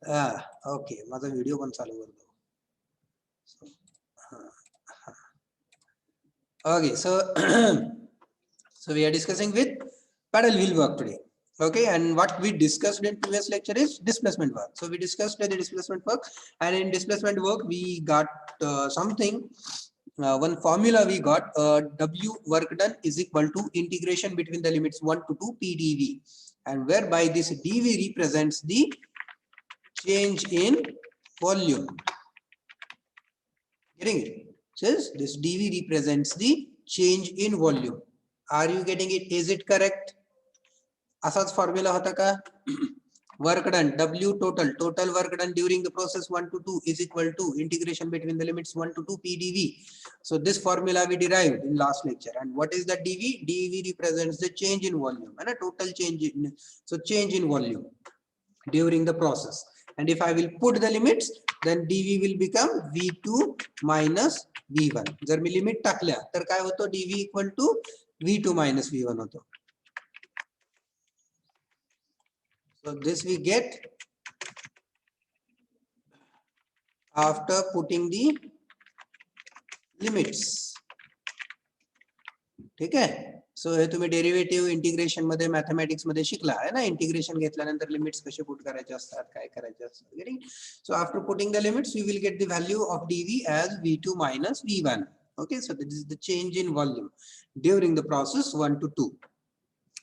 Okay, माझा video पण चालू करतो. Okay, so so we are discussing with paddle wheel work today. Okay, and what we discussed in previous lecture is displacement work. So we discussed the displacement work, and in displacement work we got something, one formula we got, W work done is equal to integration between the limits 1 to 2 PdV, and whereby this dV represents the change in volume. Getting it? Says this dV represents the change in volume. Are you getting it? Is it correct? असाच formula होता का? Work done, W total work done during the process 1 to 2 is equal to integration between the limits 1 to 2 PdV. So this formula we derived in last lecture. And what is the dV? dV represents the change in volume and a total change in, so change in volume during the process. And if I will put the limits, then dV will become V2 minus V1. जर मी limit टाकल्या तर काय होतो? dV equal to V2 minus V1 होतो. So this we get after putting the limits. ठीक आहे. सो हे तुम्ही derivative integration मध्ये मॅथमॅटिक्स मध्ये शिकला आहे ना. इंटिग्रेशन घेतल्यानंतर लिमिट्स कसे पुट करायचे असतात, काय करायचे असतात. So after putting the limits we will get the value of dV as V2 minus V1. Okay, so this is the change in volume during the process 1 to 2.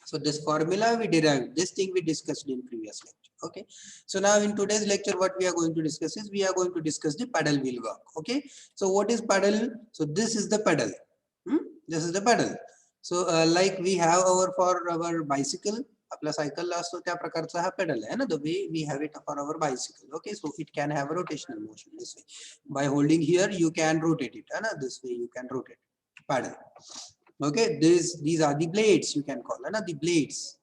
So this formula we derived, this thing we discussed in previous lecture. Okay, so now in today's lecture what we are going to discuss is we are going to discuss the paddle wheel work. Okay, so what is paddle? So this is the pedal. This is the pedal. So like we have for our bicycle, आपला cycle असतो त्या प्रकारचा हा pedal आहे ना. The way we have it for our bicycle. Okay, so it can have a rotational motion this way. By holding here you can rotate it, है ना. This way you can rotate paddle. Okay, these are the blades you can call, है ना, the blades.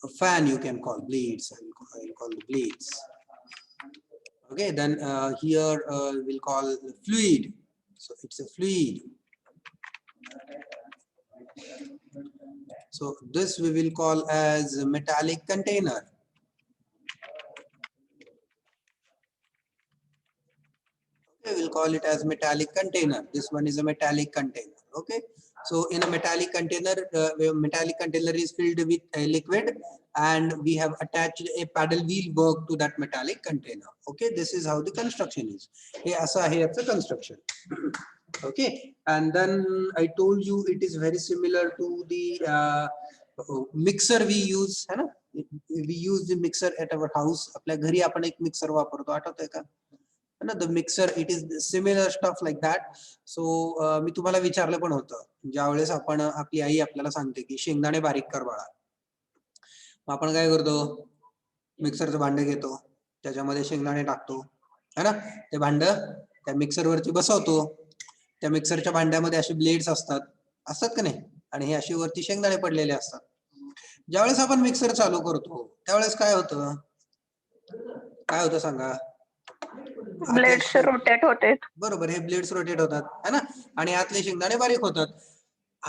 A fan you can call blades. I will call the blades. Okay, then here we'll call fluid. So it's a fluid. So this we will call as a metallic container. Okay, we'll call it as metallic container. This one is a metallic container. Okay, so in a metallic container is filled with a liquid, and we have attached a paddle wheel work to that metallic container. Okay, this is how the construction is. Hey, asa hai it's a construction. Okay, and then I told you it is very similar to the mixer we use, है ना. We use the mixer at our house. आपल्या घरी आपण एक mixer वापरतो, आठवतंय का? The mixer, it is similar stuff like that. So मी तुम्हाला विचारलं पण होतं, ज्यावेळेस आपण आपली आई आपल्याला सांगते की शेंगदाणे बारीक कर बाळा, मग आपण काय करतो? मिक्सरचं भांड घेतो, त्याच्यामध्ये शेंगदाणे टाकतो, है ना. ते भांड त्या मिक्सर वरती बसवतो. त्या मिक्सरच्या भांड्यामध्ये असे ब्लेड्स असतात का नाही, आणि हे अशी वरती शेंगदाणे पडलेले असतात. ज्यावेळेस आपण मिक्सर चालू करतो त्यावेळेस काय होतं? काय होतं सांगा? ब्लेड्स रोटेट होते. बरोबर, हे ब्लेड्स रोटेट होतात, है ना, आणि आतले शेंगदाणे बारीक होतात.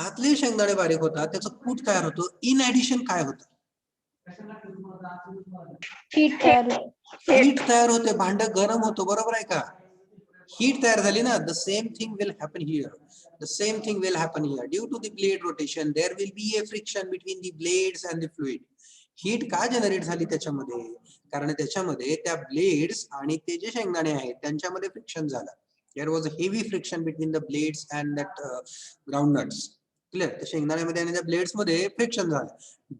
आतले शेंगदाणे बारीक होतात, त्याचं कूट तयार होतं. इन ऍडिशन काय होतं? हीट तयार होते, भांड गरम होतं. बरोबर आहे का? हीट तयार झाली ना. The same thing will happen here. The same thing will happen here. Due to the blade rotation, there will be a friction between the blades and the fluid. Heat का जनरेट झाली त्याच्यामध्ये? कारण त्याच्यामध्ये त्या blades आणि ते जे शेंगदाणे आहेत त्यांच्यामध्ये फ्रिक्शन झालं. There was a heavy friction between the blades and that groundnuts. Clear? त्या शेंगदाण्यामध्ये आणि त्या ब्लेड्स मध्ये फ्रिक्शन झालं.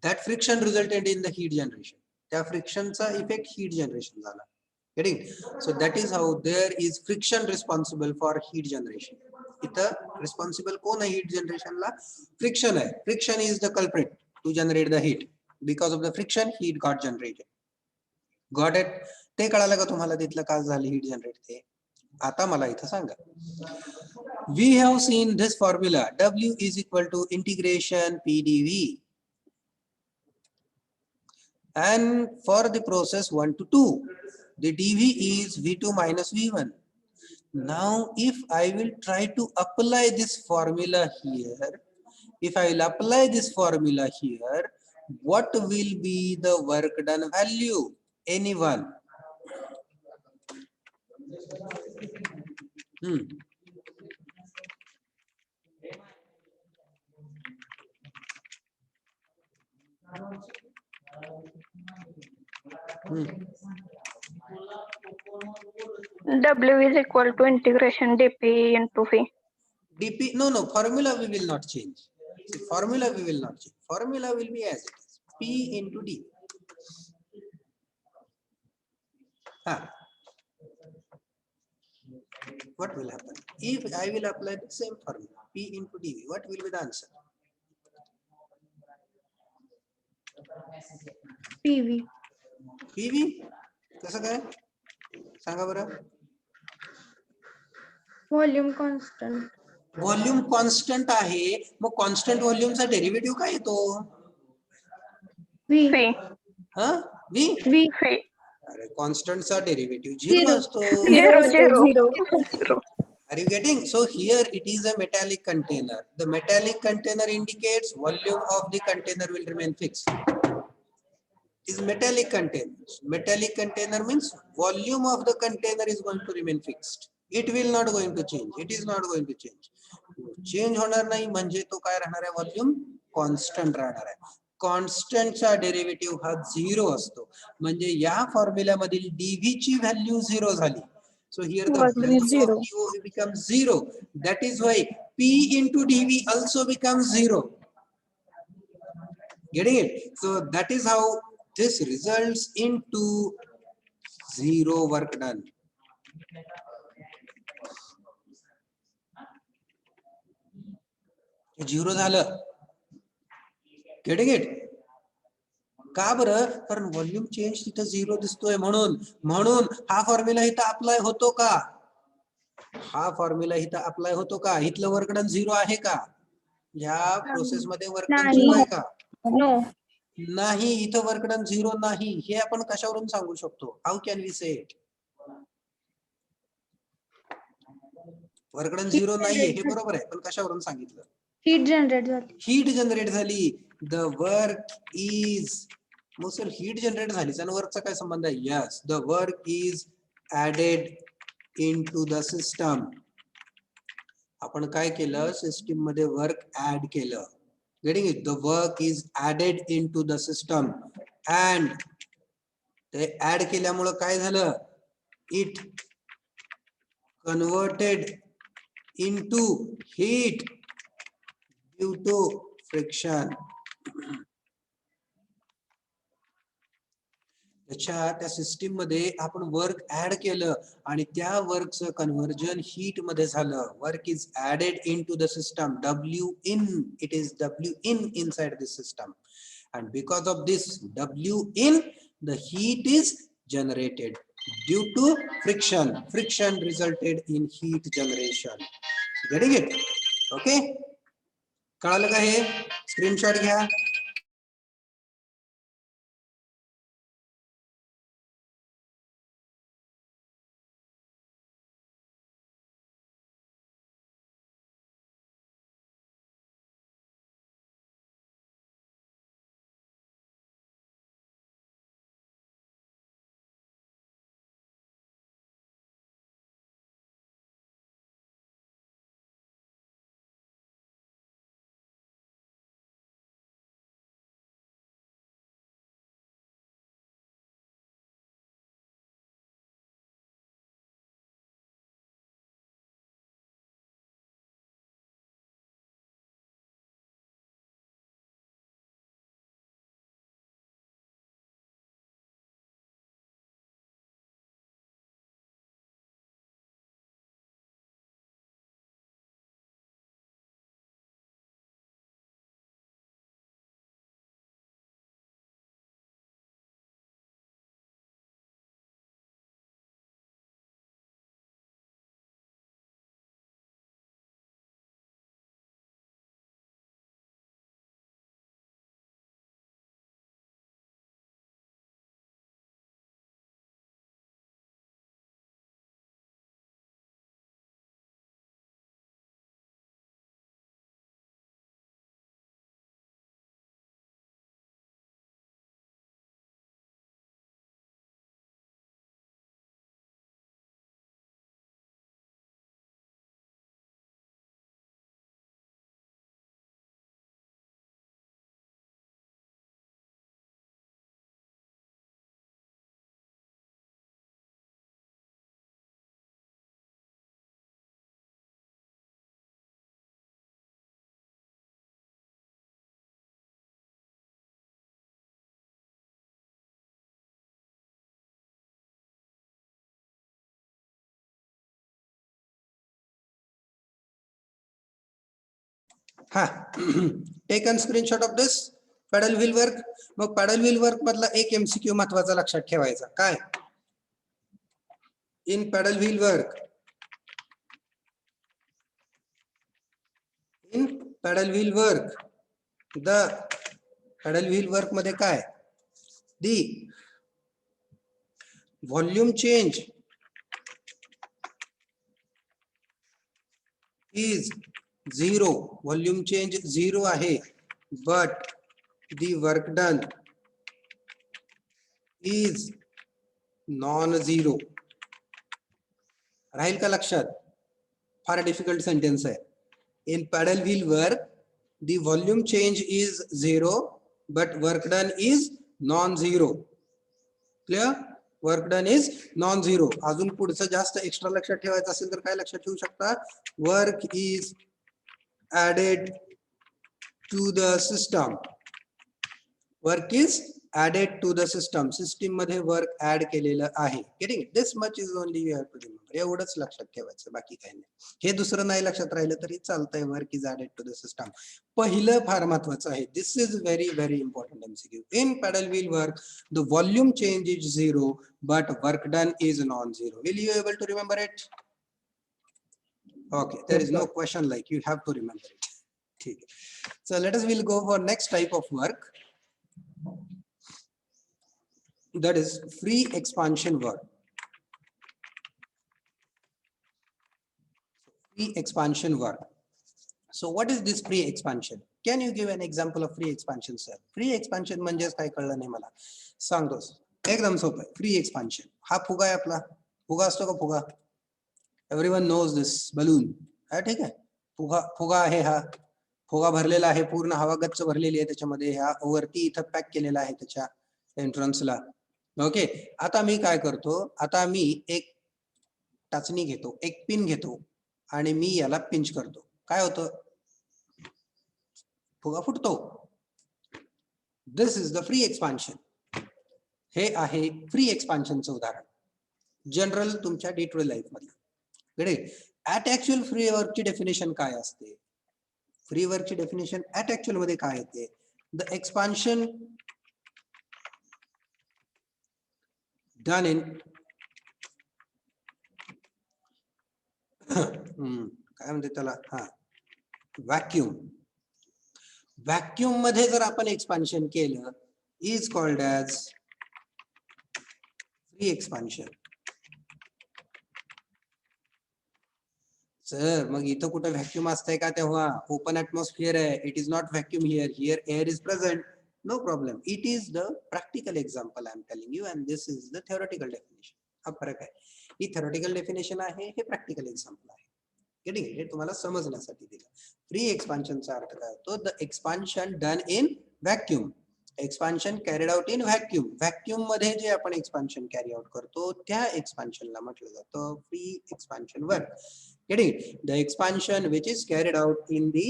That friction resulted in the heat generation. त्या फ्रिक्शनचा इफेक्ट हीट जनरेशन झाला. Getting? So that is how there is friction responsible for heat generation. इथं responsible कोण आहे heat generation ला? Friction आहे. Friction is the culprit to generate the heat. Because of the friction, heat got generated. Got it? ते कळालं का तुम्हाला तिथलं काय झालं heat generate ते? आता मला इथं सांगा. We have seen this formula. W is equal to integration PdV. And for the process 1 to 2, the dV is V2 minus V1. Now, if I will try to apply this formula here, what will be the work done value? anyone. W is equal to integration dp into v. dp, no, formula we will not change. See, formula we will not change. Formula will be as it is, p into d. What will happen if I will apply the same formula, p into dv? What will be the answer? PV. pv कसं काय सांगा बरं. Volume constant. Volume constant आहे, मग constant व्हॉल्यूमचा derivative काय येतो? V. v हा v. V. v अरे कॉन्स्टंटचा derivative zero Zero. असतो. zero Zero. zero Zero. zero. Are you getting? So here it is a metallic container. The metallic container indicates volume of the container will remain fixed. Is metallic container. Metallic container means volume of the container is going to remain fixed. It will not going to change. It is not going to change. Change होणार नाही म्हणजे तो काय राहणार आहे? Volume constant राहणार आहे. कॉन्स्टंटचा derivative हा झिरो असतो. म्हणजे या फॉर्म्युला मधील dv ची व्हॅल्यू झिरो झाली. So here the Volume is value of zero. dO becomes zero. That is why p into dv also becomes zero. Getting it? So that is how this results into zero work done. Zero झालं. Getting it? का बरं? कारण volume change तिथं zero दिसतोय म्हणून हा formula इथं apply होतो का? हा फॉर्म्युला इथं अप्लाय होतो का? इथलं वर्क डन झिरो आहे का? या प्रोसेस मध्ये वर्क डन नाही. झिरो आहे का? No. नाही, इथं वर्क डन झिरो नाही. हे आपण कशावरून सांगू शकतो? हाऊ कॅन वी से इट? वर्क डन झिरो नाहीये हे बरोबर आहे, पण कशावरून सांगितलं? Heat generate झाली. हीट जनरेट झाली. द वर्क इज, मग सर हीट जनरेट झाली आणि वर्कचा काय संबंध आहे? Yes, the work is added into the system. आपण काय केलं? सिस्टीम मध्ये वर्क ऍड केलं. Getting it? The work is added into the system and ते ऍड केल्यामुळं काय झालं? It converted into heat due to friction. त्या सिस्टीम मध्ये आपण वर्क ऍड केलं आणि त्या वर्कचं कन्व्हर्जन हीट मध्ये झालं. Work is added into the system. W in, it is W in inside this system, and because of this W in, the heat is generated due to friction. Friction resulted in heat generation. Getting it? Okay? कळालं का हे? Screenshot घ्या. हा take an screenshot of this paddle wheel work. मग paddle wheel work मधला एक MCQ महत्वाचा लक्षात ठेवायचा. काय? In paddle wheel work, in paddle wheel work, the paddle wheel work मध्ये काय? The volume change is 0. Volume change 0 आहे, but the work done is non-zero. राहील का लक्षात? फार डिफिकल्ट सेंटेन्स आहे. In paddle wheel work, the volume change is 0, but work done is non-zero. Clear? Work done is non zero. अजून पुढचं जास्त extra लक्षात ठेवायचं असेल तर काय लक्षात ठेवू शकता? Work is added to the system. Work is added to the system. System मध्ये वर्क ऍड केलेलं आहे. Getting? This much is only you have to remember. एवढंच लक्षात ठेवायचं, बाकी काही नाही. हे दुसरं नाही लक्षात राहिलं तरी चालतंय. Work is added to the system पहिलं फार महत्वाचं आहे. This is very very important MCQ. In paddle wheel work the volume change is 0 but work done is non-zero. Will you able to remember it? Okay, there is no question like you have to remember it. Okay. So let us will go for next type of work, that is free expansion work. Free expansion work. So what is this free expansion? Can you give an example of free expansion, sir? Free expansion म्हणजे काय कळलं नाही मला, सांगतोस. एकदम सोपं आहे. Free expansion हा फुगा आहे आपला. फुगा असतो का? फुगा एव्हरीवन नोज दिस. बलून हा ठीक आहे. फुगा आहे. हा फुगा भरलेला आहे, पूर्ण हवा गच्च भरलेली आहे त्याच्यामध्ये. ह्या वरती इथं पॅक केलेला आहे त्याच्या एंट्रन्सला. ओके, आता मी काय करतो? आता मी एक टाचणी घेतो, एक पिन घेतो आणि मी याला पिंच करतो. काय होतं? फुगा फुटतो. This is the free expansion. हे आहे फ्री एक्सपान्शनचं उदाहरण. जनरल तुमच्या डे टू डे लाईफ मध्ये. ऍट ऍक्च्युअल फ्री वर्कची डेफिनेशन काय असते? फ्री वर्कची डेफिनेशन ऍट ऍक्च्युअल मध्ये काय येते? द एक्सपान्शन डन इन काय म्हणते त्याला, हा व्हॅक्यूम. व्हॅक्यूम मध्ये जर आपण एक्सपान्शन केलं is called as free expansion. Sir मग इथं कुठं व्हॅक्यूम असतंय का? तेव्हा ओपन ऍटमॉस्फिअर आहे. It is not vacuum here. Here air is present. No problem. It is the practical example I am telling you and this is the theoretical definition. हा फरक आहे. ही थेरोटिकल डेफिनेशन आहे, हे प्रॅक्टिकल एक्झाम्पल आहे. Getting? हे तुम्हाला समजण्यासाठी दिलं. फ्री एक्सपान्शनचा अर्थ काय होतो? The expansion done in vacuum. Expansion carried out in vacuum. Vacuum मध्ये जे आपण एक्सपान्शन कॅरी आउट करतो त्या एक्सपान्शनला म्हटलं जातं free expansion work. Getting? The expansion which is carried out in the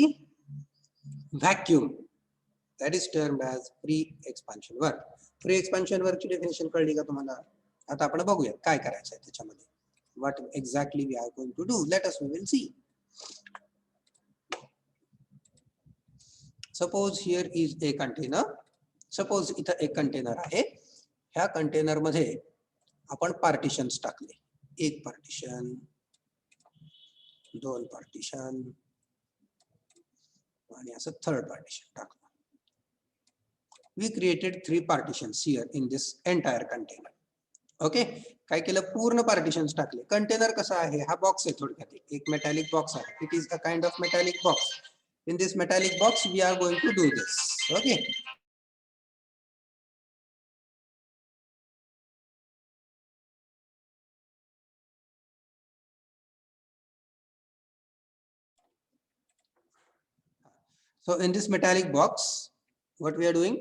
vacuum, that is termed as free expansion work. Free expansion work ची definition कळली का तुम्हाला? आता आपण बघूया काय करायचं आहे त्याच्यामध्ये. What exactly we are going to do? Let us we will see. Suppose here is a container. Suppose इथं एक कंटेनर आहे. ह्या कंटेनर मध्ये आपण पार्टिशन्स टाकले. एक पार्टिशन, दोन पार्टिशन आणि असं थर्ड पार्टिशन टाकलं. We created 3 partitions here in this entire container. Okay, काय केलं? पूर्ण पार्टिशन्स टाकले. कंटेनर कसा आहे? हा बॉक्स आहे थोडक्यात. एक मेटॅलिक बॉक्स आहे. It is a kind of metallic box. In this metallic box we are going to do this. Okay, so in this metallic box what we are doing,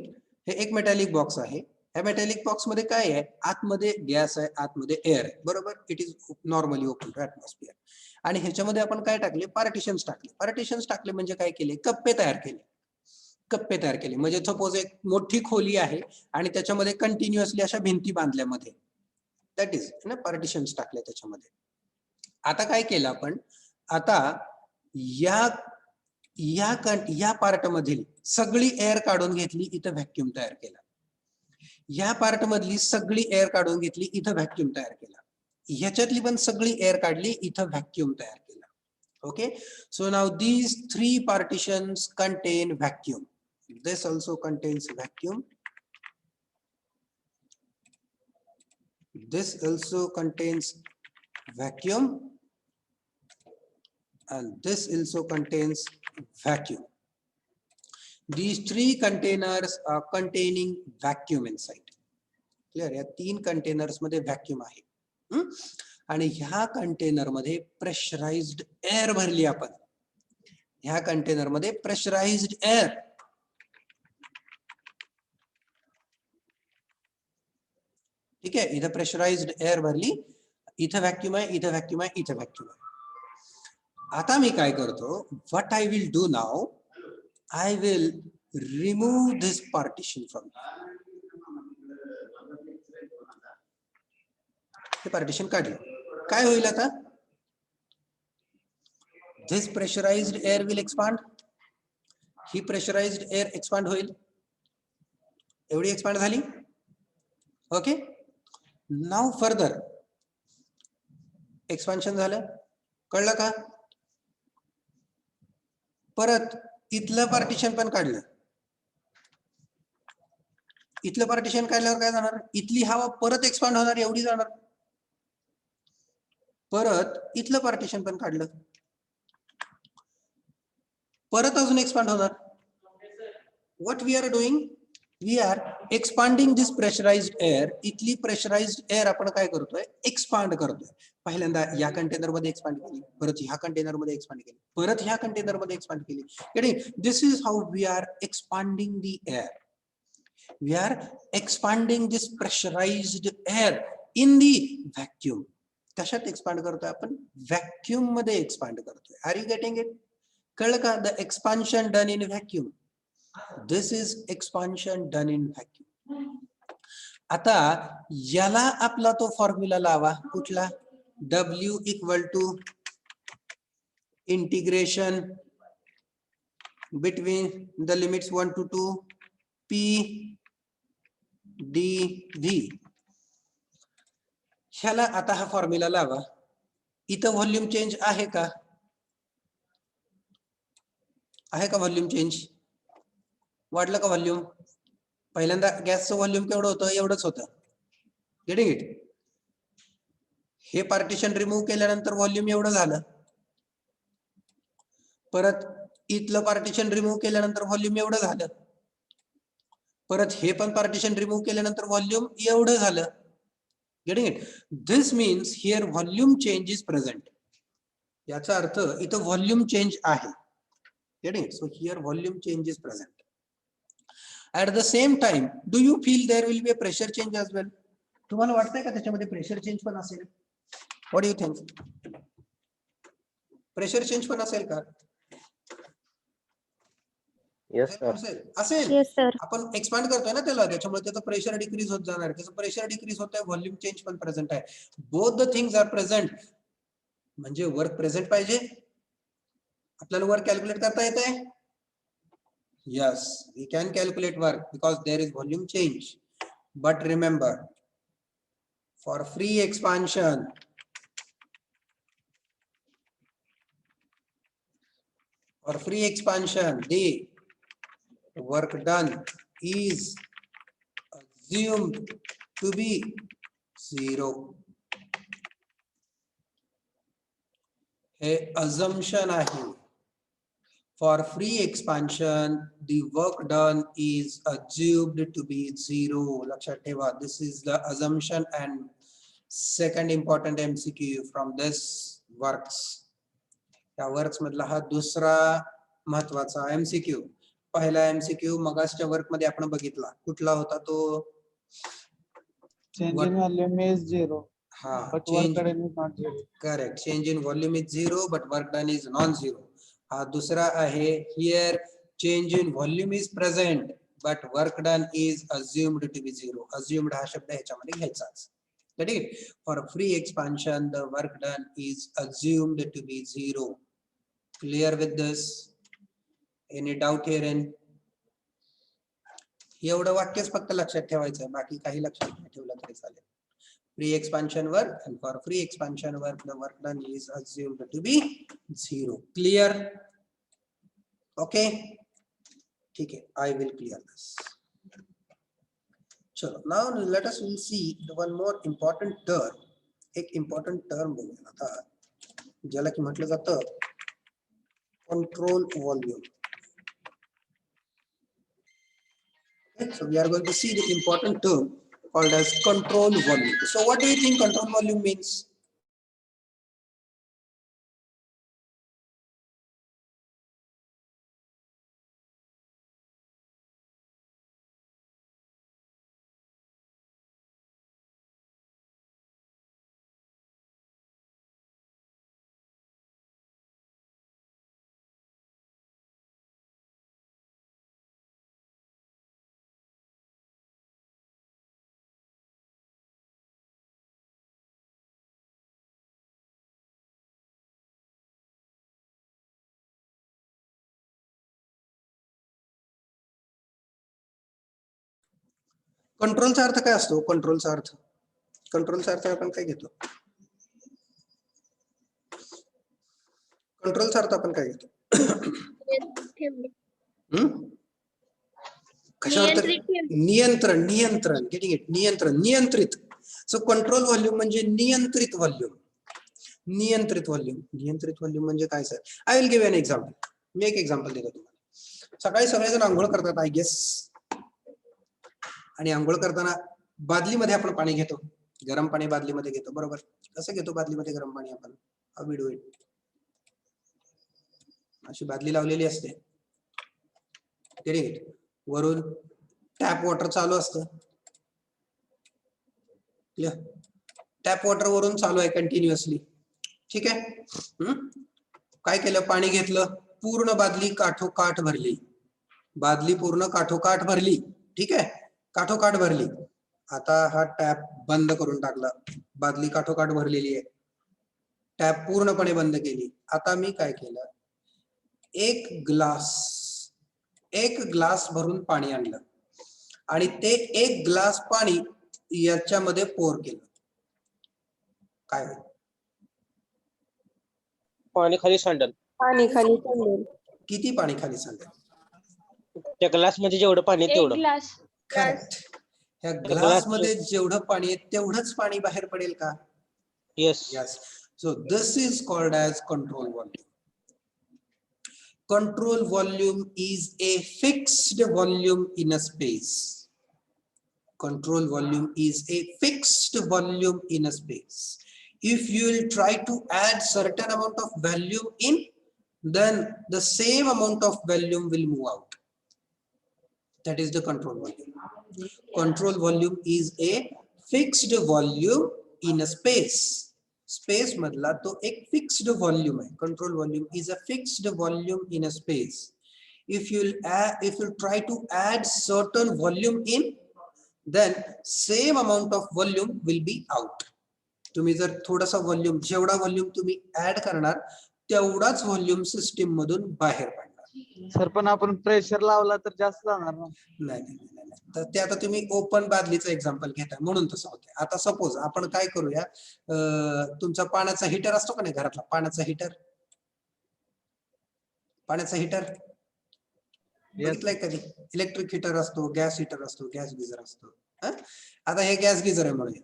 हे एक metallic box आहे. ह्या metallic box मध्ये काय आहे? आतमध्ये gas आहे, आतमध्ये एअर आहे. बरोबर? It is normally open to atmosphere. आणि ह्याच्यामध्ये आपण काय टाकले? पार्टिशन्स टाकले. पार्टिशन्स टाकले म्हणजे काय केले? कप्पे तयार केले. कप्पे तयार केले म्हणजे सपोज एक मोठी खोली आहे आणि त्याच्यामध्ये कंटिन्युअसली अशा भिंती बांधल्यामध्ये, दॅट इज ना पार्टिशन्स टाकले त्याच्यामध्ये. आता काय केलं आपण? आता या या पार्ट मधील सगळी एअर काढून घेतली, इथं व्हॅक्यूम तयार केला. या पार्ट मधली सगळी एअर काढून घेतली, इथं व्हॅक्यूम तयार केला. ह्याच्यातली पण सगळी एअर काढली, इथं व्हॅक्यूम तयार केला. Okay, so now these three partitions contain vacuum. This also contains vacuum. This also contains vacuum, and this also contains vacuum. These three containers are containing vacuum inside. Clear? या 3 containers मध्ये vacuum आहे. आणि ह्या container मध्ये pressurised air भरली आपण. ह्या container मध्ये प्रेशराइज्ड एअर. ठीक आहे, इथं प्रेशराइज्ड एअर भरली, इथं व्हॅक्यूम आहे, इथं व्हॅक्यूम आहे, इथं व्हॅक्यूम आहे. आता मी काय करतो, what I will do now, I will remove this partition from. हे पार्टिशन काढलं, काय होईल आता? This pressurized air will expand. He pressurized air expand होईल. एवढी एक्सपांड झाली. ओके, नाउ फर्दर एक्सपान्शन झालं, कळलं का? परत इथलं पार्टिशन पण काढलं. इथलं पार्टिशन काढल्यावर काय जाणार? इथली हवा परत एक्सपांड होणार, एवढी जाणार. परत इथलं पार्टिशन पण काढलं, परत अजून एक्सपांड होणार. What we are doing, we are expanding this pressurised air. इथली प्रेशराइज्ड एअर आपण काय करतोय, एक्सपांड करतोय. पहिल्यांदा या कंटेनर मध्ये एक्सपांड केली, परत ह्या कंटेनर मध्ये एक्सपांड केली, परत ह्या कंटेनर मध्ये एक्सपांड केली. This is how we are expanding the air. We are expanding this pressurised air in the vacuum. कशात एक्सपांड करतोय आपण? व्हॅक्यूम मध्ये एक्सपांड करतोय. Are you getting it? कळलं का? The expansion done in vacuum. This is expansion done in vacuum. आता याला आपला तो फॉर्म्युला लावा, कुठला? W equal to integration between the limits 1 to 2 P dV. ह्याला आता हा फॉर्म्युला लावा. इथं व्हॉल्यूम चेंज आहे का? आहे का व्हॉल्यूम चेंज? वाढलं का व्हॉल्यूम? पहिल्यांदा गॅसचं व्हॉल्यूम केवढं होतं? एवढंच होतं. Getting it? हे पार्टिशन रिमूव्ह केल्यानंतर व्हॉल्यूम एवढं झालं. परत इथलं पार्टिशन रिमूव्ह केल्यानंतर व्हॉल्यूम एवढं झालं. परत हे पण पार्टिशन रिमूव्ह केल्यानंतर व्हॉल्यूम एवढं झालं. Getting it? This means here volume change is present. याचा अर्थ इथं व्हॉल्यूम चेंज आहे. Getting it? So here volume change is present. At the same time, do you feel there will be a pressure change as well? तुम्हाला वाटतंय का त्याच्यामध्ये pressure change पण असेल? What do you think? Pressure change पण असेल का? Yes, sir. असेल. Yes, sir. आपण एक्सपांड करतोय ना त्याला, त्याच्यामुळे त्याचं प्रेशर डिक्रीज होत जाणार. त्याचं प्रेशर डिक्रीज होत आहे, व्हॉल्यूम चेंज पण प्रेझेंट आहे. Both the things are present. म्हणजे वर्क प्रेझेंट पाहिजे. आपल्याला वर्क कॅल्क्युलेट करता येतंय? Yes, we can calculate work because there is volume change. But remember, for free expansion, the work done is assumed to be 0. A assumption आहे. For free expansion, the work done is assumed to be 0. लक्षात ठेवा. This is the assumption and second important MCQ from this works. या works मधला हा दुसरा महत्वाचा MCQ. पहिला MCQ मगासच्या work मध्ये आपण बघितला. कुठला होता तो? Change in volume is 0. हा, But change. work done is not 0. Correct. Change in volume is 0, but work done is non-zero. हा दुसरा आहे. Here change in volume is present, but work done is assumed to be 0. Assumed हा शब्द ह्याच्यामध्ये घ्यायचाच. For free expansion, the work done is assumed to be 0. Clear with this? Any doubt here in? एवढं वाक्यच फक्त लक्षात ठेवायचं, बाकी काही लक्षात नाही ठेवलं तरी चालेल. Free expansion work, and for free expansion work the work done is assumed to be 0. Clear? Okay, ठीक है, I will clear this. चलो, now let us will see the one more important term. एक important term बघूया आता, ज्याला की म्हटलं जातं control volume. Okay, so we are going to see the important term called as control volume. So what do you think control volume means? कंट्रोलचा अर्थ काय असतो? कंट्रोलचा अर्थ आपण काय घेतो? कंट्रोलचा अर्थ आपण काय घेतो? कशावर? नियंत्रण. Getting it? नियंत्रित. सो कंट्रोल व्हॉल्यूम म्हणजे नियंत्रित व्हॉल्यूम. नियंत्रित व्हॉल्यूम म्हणजे काय sir? I will give an example. मी एक एक्झाम्पल देतो तुम्हाला. सकाळी सगळेजण आंघोळ करतात आय गेस, आणि आंघोळ करताना बादलीमध्ये आपण पाणी घेतो, गरम पाणी बादलीमध्ये घेतो, बरोबर? कसं घेतो बादलीमध्ये गरम पाणी आपण? How we do it? अशी बादली लावलेली असते, वरून टॅप वॉटर चालू असतं. टॅप वॉटर वरून चालू आहे कंटिन्युअसली, ठीक आहे. काय केलं? पाणी घेतलं, पूर्ण बादली काठोकाठ भरली. बादली पूर्ण काठोकाठ भरली, ठीक आहे, काठोकाठ भरली. आता हा टॅप बंद करून टाकला, बादली काठोकाठ भरलेली आहे, टॅप पूर्णपणे बंद केली. आता मी काय केलं? एक ग्लास भरून पाणी आणलं आणि ते एक ग्लास पाणी याच्यामध्ये पोर केलं. काय होईल? पाणी खाली सांडेल. किती पाणी खाली सांडेल? त्या ग्लास मध्ये जेवढं पाणी आहे तेवढं. ग्लास. करेक्ट. ह्या ग्लास मध्ये जेवढं पाणी आहे तेवढंच पाणी बाहेर पडेल का? Yes. Yes. So this is called as control volume. Control volume is a fixed volume in a space. Control volume is a fixed volume in a space. If you will try to add certain amount of volume in, then the same amount of volume will move out. That is the control volume. Control volume is a fixed volume in a space. Space मधला तो एक fixed volume आहे. Control volume is a fixed volume in a space. If you try to add certain volume in, then same amount of volume will be out. तुम्ही जर थोडासा volume, जेवढा volume तुम्ही add करणार तेवढाच व्हॉल्यूम सिस्टीम मधून बाहेर पडणार. सर पण आपण प्रेशर लावला तर जास्त जाणार ना? नाही. तर ते आता तुम्ही ओपन बादलीचं एक्झाम्पल घेता म्हणून तसं होते. आता सपोज आपण काय करूया, तुमचा पाण्याचा हिटर असतो का नाही घरातला? पाण्याचा हिटर बघितलंय कधी? इलेक्ट्रिक हिटर असतो, गॅस हिटर असतो, गॅस गिझर असतो. आता हे गॅस गिझर आहे म्हणूया.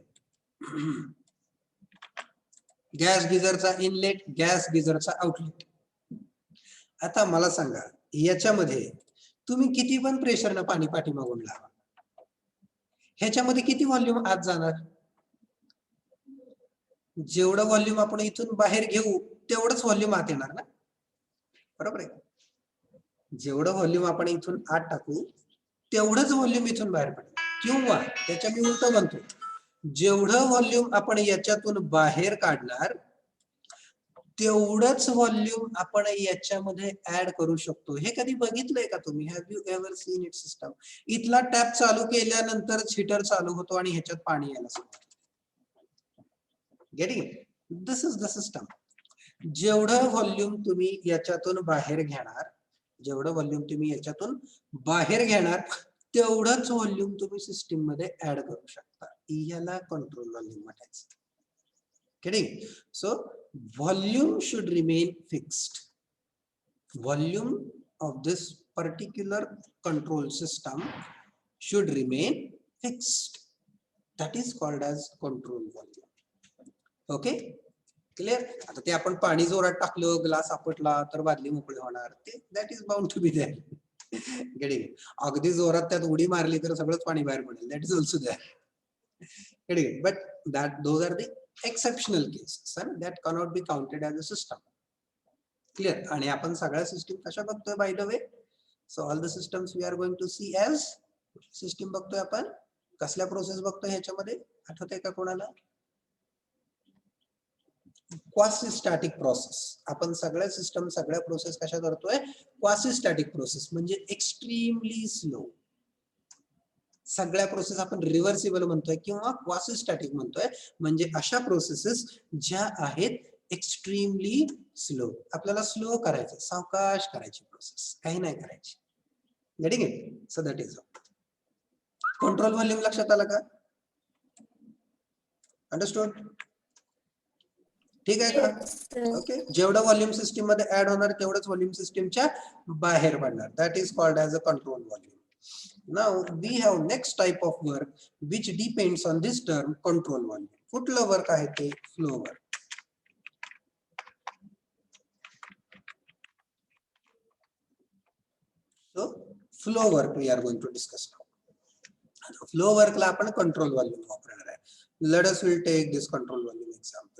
गॅस गिझरचा इनलेट, गॅस गिझरचा आउटलेट. आता मला सांगा, याच्यामध्ये तुम्ही किती पण प्रेशरनं पाणी पाठीमागून लावा, ह्याच्यामध्ये किती व्हॉल्यूम आत जाणार? जेवढं व्हॉल्यूम आपण इथून बाहेर घेऊ तेवढंच व्हॉल्यूम आत येणार ना, बरोबर आहे? जेवढं व्हॉल्यूम आपण इथून आत टाकू तेवढंच व्हॉल्यूम इथून बाहेर पडेल. किंवा त्याच्या मी उलट म्हणतो, जेवढं व्हॉल्यूम आपण याच्यातून बाहेर काढणार तेवढंच व्हॉल्यूम आपण याच्यामध्ये ऍड करू शकतो. हे कधी बघितलंय का तुम्ही? Have you ever seen it system? इथला टॅप चालू केल्यानंतर हिटर चालू होतो आणि ह्याच्यात पाणी यायला सुरुवात होते. Getting it? This is the system. जेवढं व्हॉल्यूम तुम्ही याच्यातून बाहेर घेणार जेवढं व्हॉल्यूम तुम्ही याच्यातून बाहेर घेणार तेवढंच व्हॉल्यूम तुम्ही सिस्टीम मध्ये ऍड करू शकता. याला कंट्रोल व्हॉल्यूम म्हणायचं. Kidding. So volume should remain fixed. Volume of this particular control system should remain fixed. That is called as control volume. Okay, clear? आता ते आपण पाणी जोरात टाकलं, ग्लास आपटला तर बादली मोकळी होणार. ते that is bound to be there. Getting it? अगदी जोरात त्यात उडी मारली तर सगळंच पाणी बाहेर पडेल. That is also there. Getting it? But those are the exceptional cases and that cannot be counted as a system. क्लिअर. आणि आपण सगळ्या सिस्टीम कशा बघतोय by the way. So all the systems we are going to see as system बघतोय आपण. कसल्या process बघतोय ह्याच्यामध्ये आठवतंय का कोणाला? Quasi static process. आपण सगळ्या सिस्टम सगळ्या प्रोसेस कशा करतोय? क्वासी स्टॅटिक प्रोसेस म्हणजे एक्स्ट्रीमली स्लो. सगळ्या प्रोसेस आपण रिव्हर्सिबल म्हणतोय किंवा क्वासी स्टॅटिक म्हणतोय म्हणजे अशा प्रोसेसेस ज्या आहेत एक्स्ट्रीमली स्लो. आपल्याला स्लो करायचं, सावकाश करायची प्रोसेस, काही नाही करायची. Getting it? So that is control volume. लक्षात आलं का? अंडरस्टूड? ठीक आहे का? ओके. जेवढं व्हॉल्यूम सिस्टीम मध्ये ऍड होणार तेवढंच व्हॉल्यूम सिस्टीमच्या बाहेर पडणार. That is called as a control volume. Now we have next type of work which depends on this term control volume. कुठलं वर्क आहे ते? Flow work. So flow work we are going to discuss now. Flow work ला आपण control volume वापरणार आहे. Let us will take this control volume example.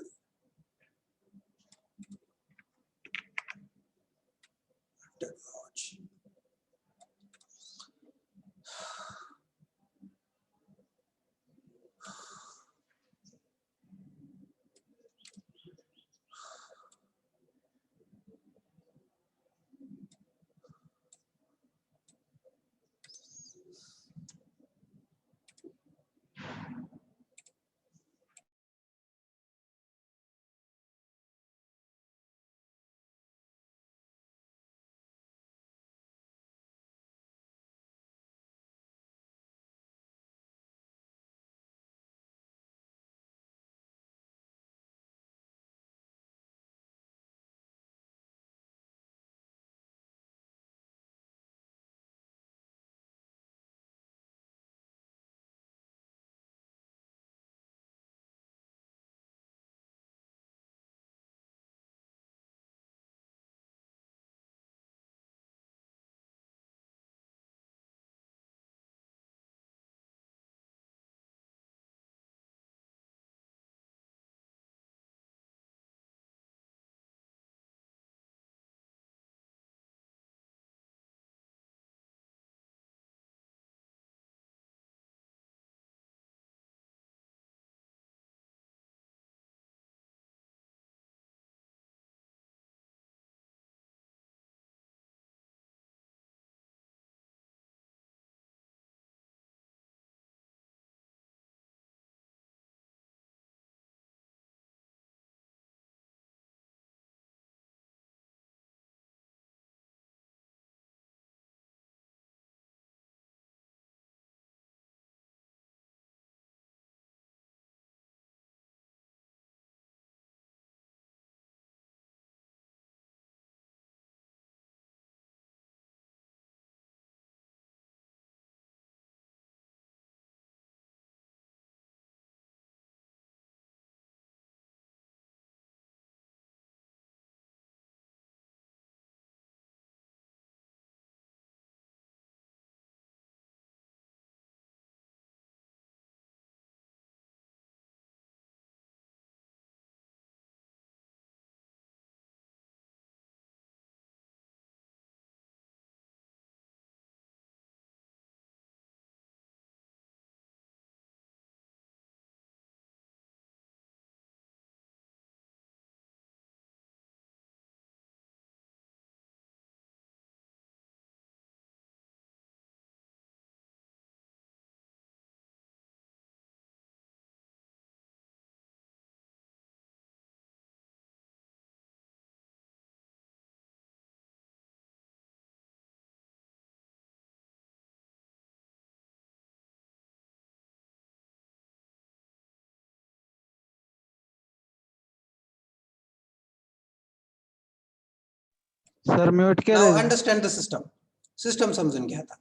Sir mute Now केलंय. understand the system समजून घ्या आता.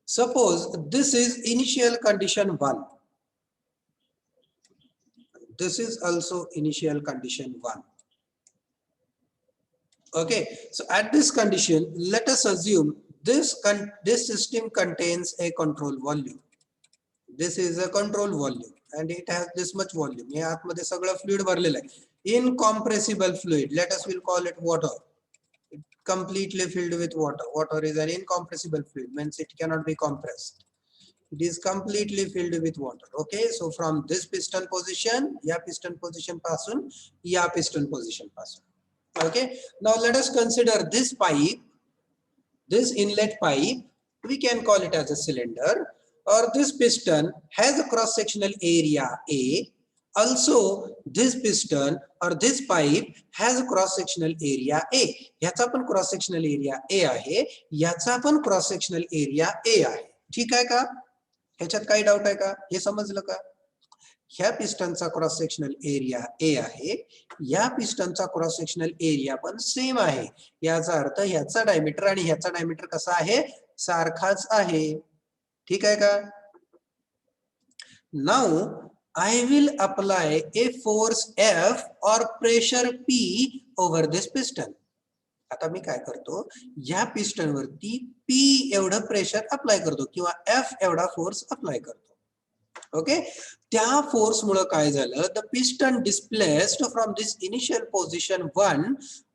Suppose this is initial condition 1. This is also initial condition 1. Okay, so at this condition, let us assume this system contains a control volume. This is a control volume and it has this much volume. हे आतमध्ये सगळं fluid भरलेलं आहे. Incompressible fluid, let us will call it water. It completely filled with water. Water is an incompressible fluid, means it cannot be compressed. It is completely filled with water. Okay, so from this piston position, या piston position पासून या piston position पासून. Okay, now let us consider this pipe, this inlet pipe. We can call it as a cylinder, or this piston has a cross sectional area A. Also, this piston or this pipe has a cross sectional area A. याचा पण cross sectional area A आहे, याचा पण cross sectional area A आहे. ठीक आहे का? ह्याच्यात काही डाऊट आहे का? हे समजलं का? ह्या पिस्टनचा क्रॉस सेक्शनल एरिया ए आहे, या पिस्टनचा क्रॉस सेक्शनल एरिया पण सेम आहे. याचा अर्थ ह्याचा डायमीटर आणि ह्याचा डायमीटर कसा आहे? सारखाच आहे. ठीक आहे का? Now I will apply a force F or pressure P over this piston. आता मी काय करतो, या पिस्टन वरती P एवढं प्रेशर अप्लाय करतो किंवा F एवढा फोर्स अप्लाय करतो. ओके, त्या फोर्स मुळे काय झालं, the piston displaced from this initial position 1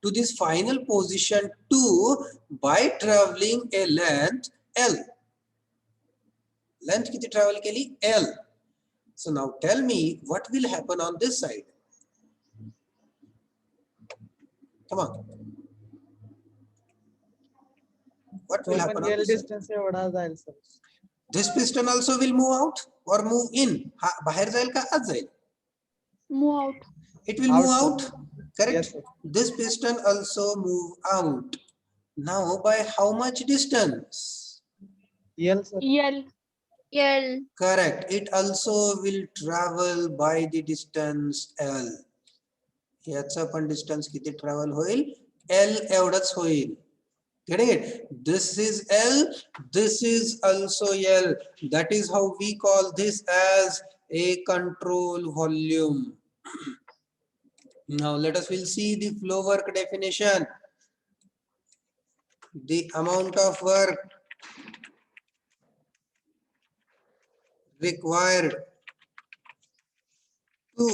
to this final position 2 by travelling a length L. Length किती ट्रॅव्हल केली? L. So now tell me what will happen on this side. Come on. What will happen on this side? Distance एवढा जाईल sir. This piston also will move out or move in. हा बाहेर जाईल का आत जाईल? Move out. It will move Out, out. Correct. Yes, sir. This piston also move out. Now by how much distance? L sir. L. L. Correct. It also will travel by the distance L. याचा पण distance किती travel होईल? L एवढंच होईल. Getting it? This is L. This is also L. That is how we call this as a control volume. Now let us will see the flow work definition. The amount of work required to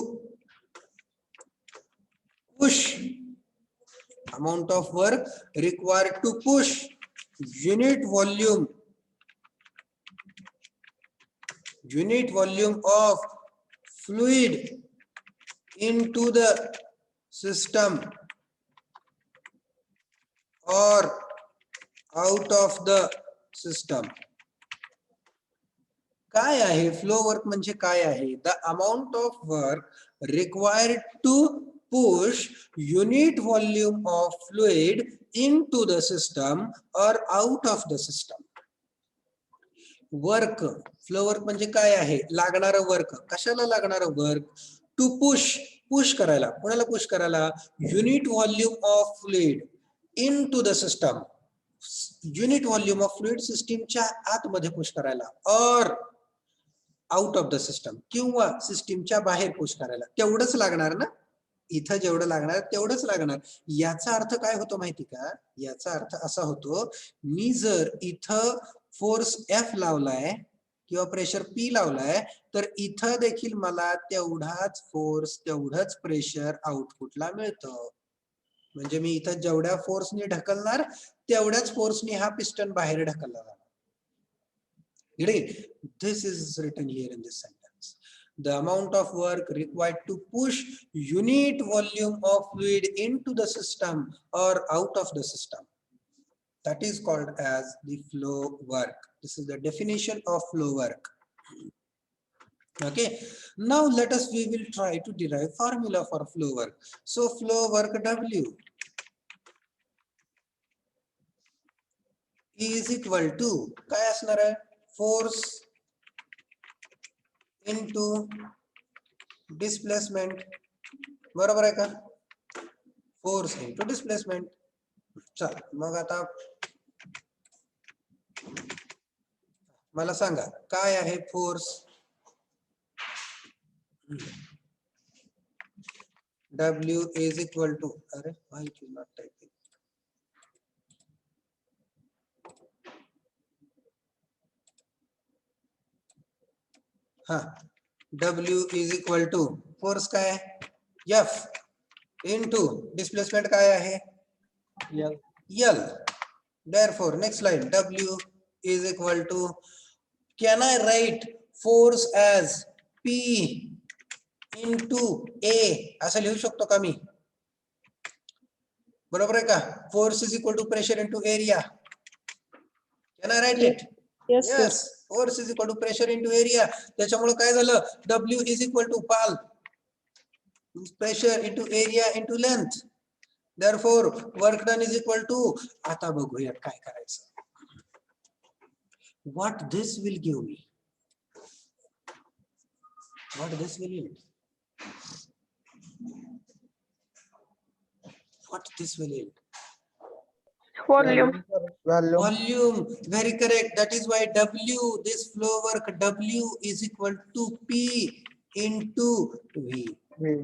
push, amount of work required to push unit volume of fluid into the system or out of the system. काय आहे flow work म्हणजे काय आहे? The amount of work required to push unit volume of fluid into the system or out of the system. Work, flow work म्हणजे काय आहे? लागणारं work. कशाला लागणारं वर्क? टू पुश करायला. कोणाला पुश करायला? Unit volume of fluid into the system. Unit volume of fluid सिस्टीमच्या आतमध्ये पुश करायला, और आउट ऑफ द सिस्टम, किंवा सिस्टीमच्या बाहेर पुश करायला. तेवढंच लागणार ना? इथं जेवढं लागणार तेवढंच लागणार. याचा अर्थ काय होतो माहिती का? याचा अर्थ असा होतो, मी जर इथं फोर्स F लावलाय किंवा प्रेशर P लावलाय, तर इथं देखील मला तेवढाच फोर्स, तेवढंच प्रेशर आउटपुटला मिळतं. म्हणजे मी इथं जेवढ्या फोर्सने ढकलणार तेवढ्याच फोर्सने हा पिस्टन बाहेर ढकलला जाणार. This is written here in this sentence. The amount of work required to push unit volume of fluid into the system or out of the system, that is called as the flow work. This is the definition of flow work. Okay, now we will try to derive formula for flow work. So flow work W is equal to काय असणार आहे? Force into displacement. बरोबर आहे का? Force into displacement. चल मग आता मला सांगा काय आहे force. W is equal to, अरे why it is not typing. हाँ, W is equal to force काय आहे F into displacement काय आहे L. L. Therefore, next line, W is equal to, can I write force as P into A असं लिहू शकतो का मी. बरोबर आहे का. Force is equal to pressure into area. Can I write it. Yes, force is equal to pressure into area. त्याच्यामुळे काय झालं, W is equal to pal pressure into area into length. Therefore, work done is equal to, आता बघूया काय करायचं. What this will give me? What this will yield? What this will yield? Volume. Volume. Volume, very correct. That is why W, this flow work W is equal to P into V. V.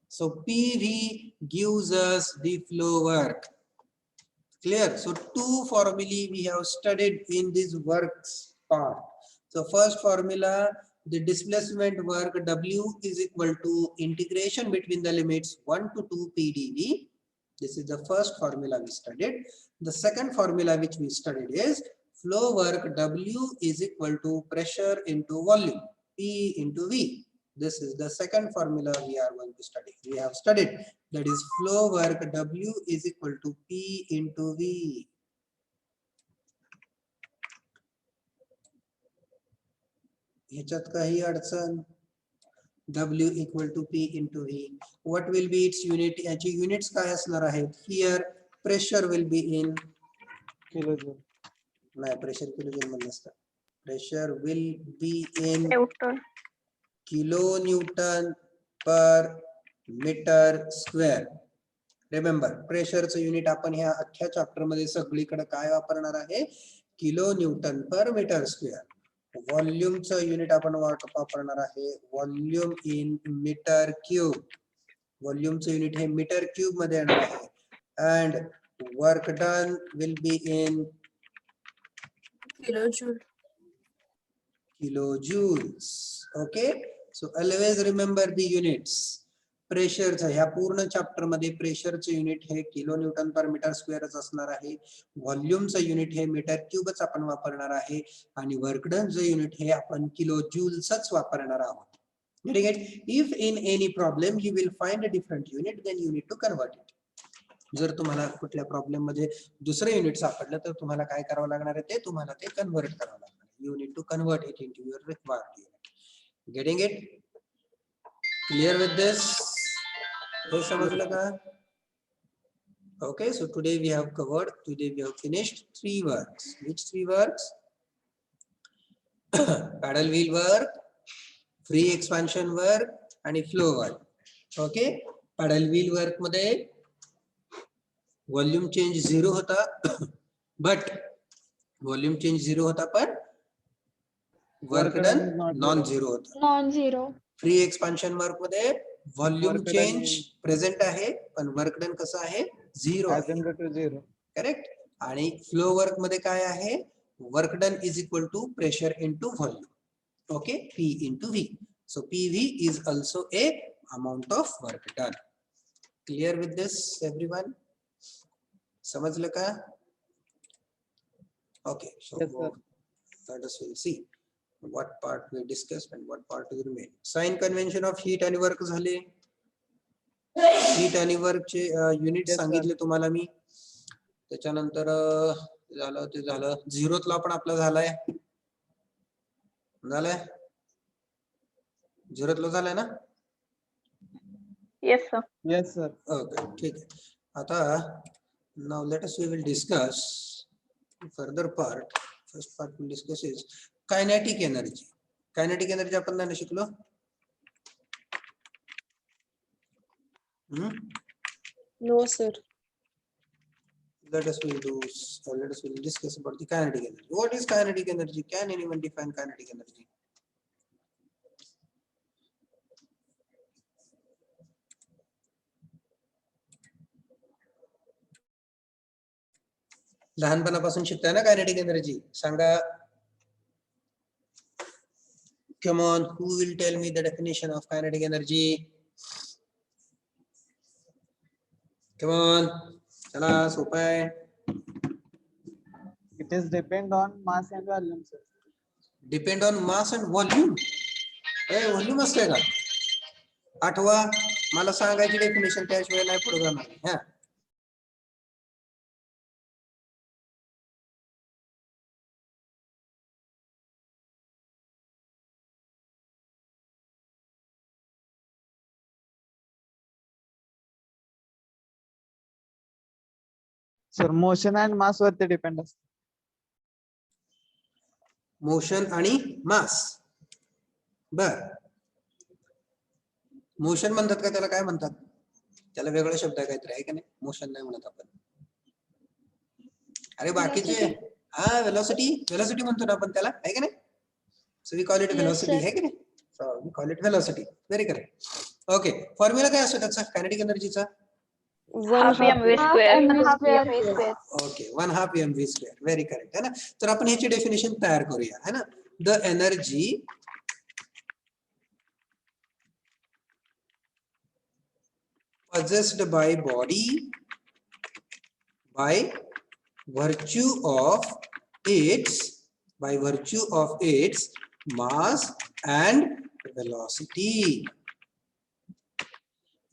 So PV gives us the flow work. Clear? So two formulae we have studied in this works part. So first formula, the displacement work W is equal to integration between the limits 1 to 2 PdV. This is the first formula we studied. The second formula which we studied is flow work W is equal to pressure into volume P into V. This is the second formula we are going to study. We have studied, that is flow work W is equal to P into V. ह्याच्यात काही अडचण. W equal to P into V. What will be its unit? याची units काय असणार आहेत? Here pressure will be in Kilojoule. नाही, pressure kilojoule मध्ये नसतं. Pressure will be in Newton. kilonewton per meter square. Remember, प्रेशरचं युनिट आपण ह्या अख्ख्या चॅप्टर मध्ये सगळीकडे काय वापरणार आहे, kilo newton per metre square. व्हॉल्यूमचं युनिट आपण वापरणार आहे व्हॉल्यूम इन मीटर क्यूब. व्हॉल्यूमचं युनिट हे मीटर क्यूब मध्ये येणार आहे. And work done will be in kilojoules. Okay, so always remember the units. प्रेशरचं ह्या पूर्ण चॅप्टर मध्ये प्रेशरचं युनिट हे किलो न्यूटन पर मीटर स्क्वेअरच असणार आहे. व्हॉल्यूमचं युनिट हे मीटर क्यूबच आपण वापरणार आहे आणि वर्क डनचं युनिट हे आपण किलो जूल्सच वापरणार आहोत. Getting it? If in any problem you will find a different unit, then you need to convert it. जर तुम्हाला कुठल्या प्रॉब्लेम मध्ये दुसरं युनिट सापडलं तर तुम्हाला काय करावं लागणार आहे, ते तुम्हाला ते कन्वर्ट करावं लागणार. You need to convert it into your required unit. Getting it? Clear with this? हे समजलं का? Okay, so today we have covered, today we have finished 3 works. Which 3 works? Paddle wheel work, free expansion work आणि flow work. Okay, paddle wheel work मध्ये volume change 0 होता, but volume change 0 होता पण work done non 0 होता. Non-zero. Free expansion work मध्ये volume Work done change present आहे पण work done कसं आहे, 0 आहे. Ascended to 0. करेक्ट. आणि फ्लो वर्क मध्ये काय आहे, work done is equal to pressure into volume. Okay, P into V. So PV is also a amount of work done. Clear with this everyone? समजलं का? Okay, so Yes, sir. let us will see what part we discussed and what part will remain. Sign convention of heat and work झाले. heat आणि work चे unit Yes, sir. सांगितले तुम्हाला मी. त्याच्यानंतर झालं ते झालं. झिरोतला पण आपला झालाय. झालाय झिरोतला झालाय ना? Yes, sir. Yes, sir. Okay, ठीक आहे. आता now let us we will discuss further part. First part we'll discuss is kinetic energy. Kinetic energy आपण नाही शिकलो. No, sir. let us will discuss about the kinetic energy. What is kinetic energy? Can anyone define kinetic energy? लहानपणापासून शिकताय ना kinetic energy, Sanga. Come on, who will tell me the definition of kinetic energy? Come on, चला सोपं आहे. It is depend on mass and volume, sir. Depend on mass and volume. Volume असते का? आठवा, मला सांगायची डेफिनेशन, त्याशिवाय नाही पुढे जाणार. हा, Sir, motion and mass वरती डिपेंड असते. मोशन आणि मास. बर, मोशन म्हणतात का त्याला? काय म्हणतात त्याला? वेगळा शब्द आहे काहीतरी, आहे का नाही? मोशन नाही म्हणत आपण. अरे बाकीचे, हा वेलोसिटी, वेलोसिटी म्हणतो ना आपण त्याला, आहे का नाही? So we call it velocity, आहे की नाही? So we call it velocity. Very correct. Okay, formula काय असतो त्याचा कायनेटिक एनर्जीचा? Half mv square. Okay, 1/2 mv square. Very correct है ना. तर आपण ह्याची डेफिनेशन तयार करूया, है ना. The energy possessed by body by virtue of its mass and velocity.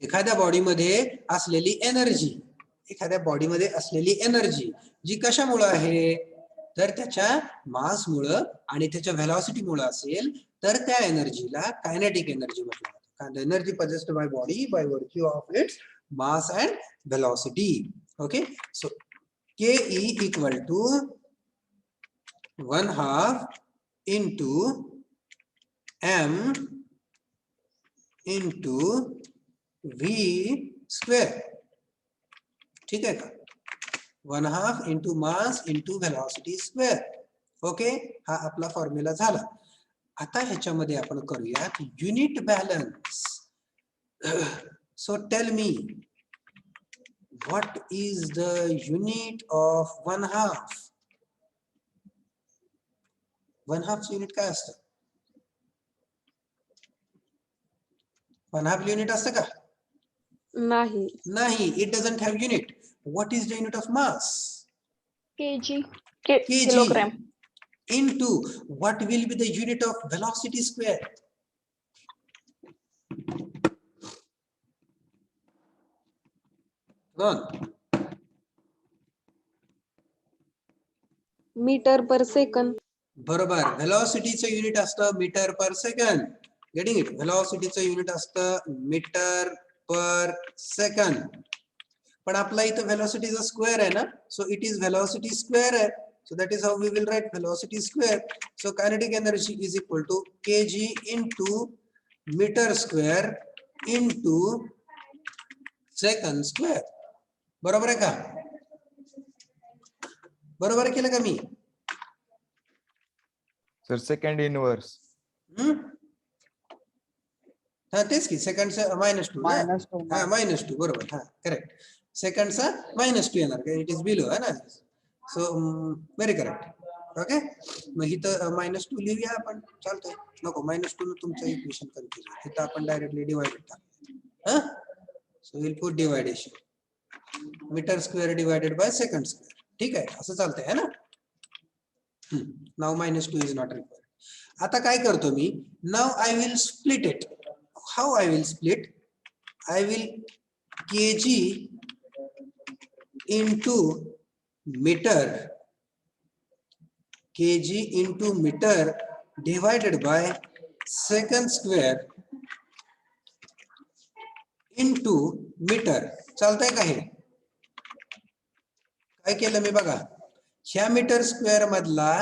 एखाद्या बॉडीमध्ये असलेली एनर्जी, एखाद्या बॉडीमध्ये असलेली एनर्जी जी कशामुळे आहे? तर त्याच्या मास मुळे आणि त्याच्या व्हेलॉसिटी मुळे असेल तर त्या एनर्जीला कायनेटिक एनर्जी म्हटलं जातं. Energy possessed by body by virtue of its mass and velocity. Okay, so ke equal to 1/2 into m into v square. ठीक आहे का? 1/2 into mass into velocity square. Okay, हा आपला फॉर्म्युला झाला. आता ह्याच्यामध्ये आपण करूया unit balance. So tell me, what is the unit of 1/2? 1/2 unit काय असतं? 1/2 युनिट असतं का? नाही. नाही, it doesn't have unit. What is the unit of mass? kg. Kilogram. Into what will be the unit of velocity square? None. Metre per second. बरोबर, व्हेलॉसिटीचं unit असतं metre per second. Getting it? व्हेलॉसिटीचं unit असतं metre per second. पण आपला इथं व्हेलॉसिटीचा square आहे ना, so it is velocity square आहे. So that is how we will write velocity square. So kinetic energy is equal to kg into meter square into second square. बरोबर आहे का? बरोबर केलं का मी? Sir second inverse. हा तेच की, सेकंडचा -2. -2. हा -2, बरोबर. हा करेक्ट. सेकंडचा -2 येणार, इट इज बिलो है ना. So very correct. ओके, मग इथं -2 लिहूया आपण, चालतंय? नको, -2 न तुमचं इक्वेशन कन्फ्युज आहे. इथं आपण डायरेक्टली डिवाइडेड टाकूया. So will put division metre square divided by second square. ठीक आहे, असं चालतंय है ना. Now -2 is not required. आता काय करतो मी? Now I will split it. How I will split? I will kg into meter, kg into meter divided by second square into meter. चालतंय का हे? काय केलं मी बघा, ह्या मीटर स्क्वेअर मधला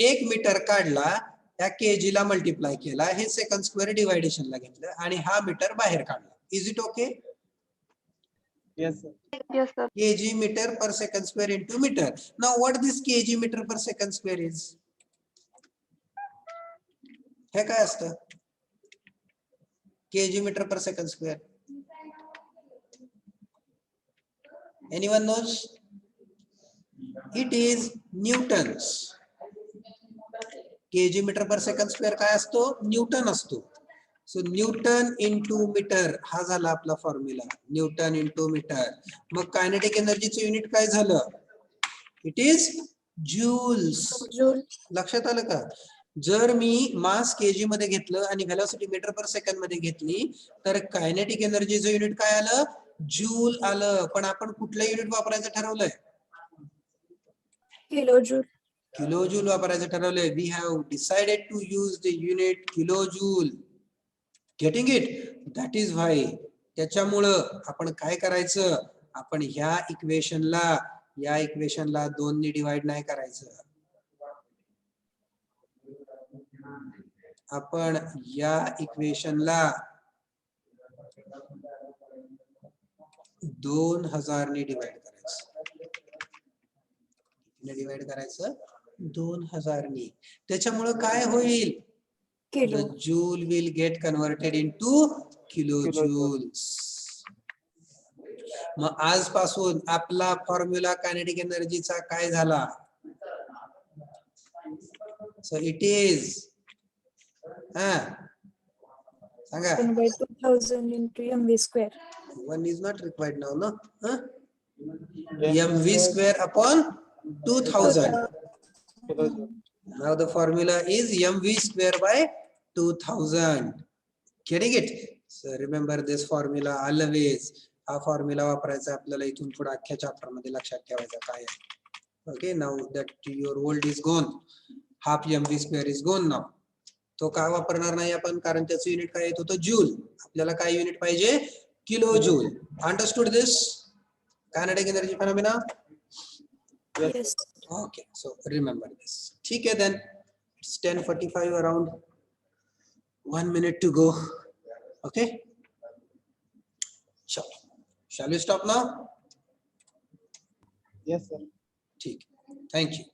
1 मीटर काढला, त्या kg ला मल्टिप्लाय केला, हे सेकंड स्क्वेअर डिवायडेशनला घेतलं आणि हा मीटर बाहेर काढला. Is it okay? Yes, sir. Yes, sir. kg meter per second square into meter. Now what this kg meter per second square is? हे काय असतं? kg meter per second square. Anyone knows? It is newtons. kg meter per second square काय असतो? Newton असतो. सो Newton into metre हा झाला आपला formula. Newton into metre. मग kinetic एनर्जीचं युनिट काय झालं? It is joules. लक्षात आलं का? जर मी मास केजी मध्ये घेतलं आणि व्हेलॉसिटी मीटर पर सेकंड मध्ये घेतली तर कायनेटिक एनर्जीचं युनिट काय आलं? जूल आलं. पण आपण कुठलं युनिट वापरायचं ठरवलंय? किलोजूल. किलोजूल वापरायचं ठरवलंय. We have decided to use the unit kilojoule. Getting it? That is why. त्याच्यामुळं आपण काय करायचं? आपण ह्या इक्वेशनला 2 ने डिवाइड नाही करायचं. आपण या इक्वेशनला 2000 ने डिवाइड करायचं. डिवाइड करायचं 2000 ने. त्याच्यामुळं काय होईल? Kilo. The joule will get converted into kilojoules. मग आजपासून आपला फॉर्म्युला कायनेटिक एनर्जीचा काय झाला? सो it is Sanga. 1/2000 into mv square. 1 is not required now, no? mv square upon 2000. Now the formula is mv square by 2000. Getting it? So remember this formula always. हा formula वापरायचा आपल्याला इथून पुढे अख्ख्या chapter मध्ये लक्षात ठेवायचा काय आहे. Okay, now that your old is gone. Half mv square is gone now. तो का वापरणार नाही आपण? कारण त्याचं युनिट काय येत होतं? जूल. आपल्याला काय युनिट पाहिजे? Kilo joule. Understood this kinetic energy phenomena? Yes. Okay, so remember this. ठीक है then. It's 10:45 around. 1 minute to go. Okay. Shall we stop now? Yes, sir. ठीक. Thank you.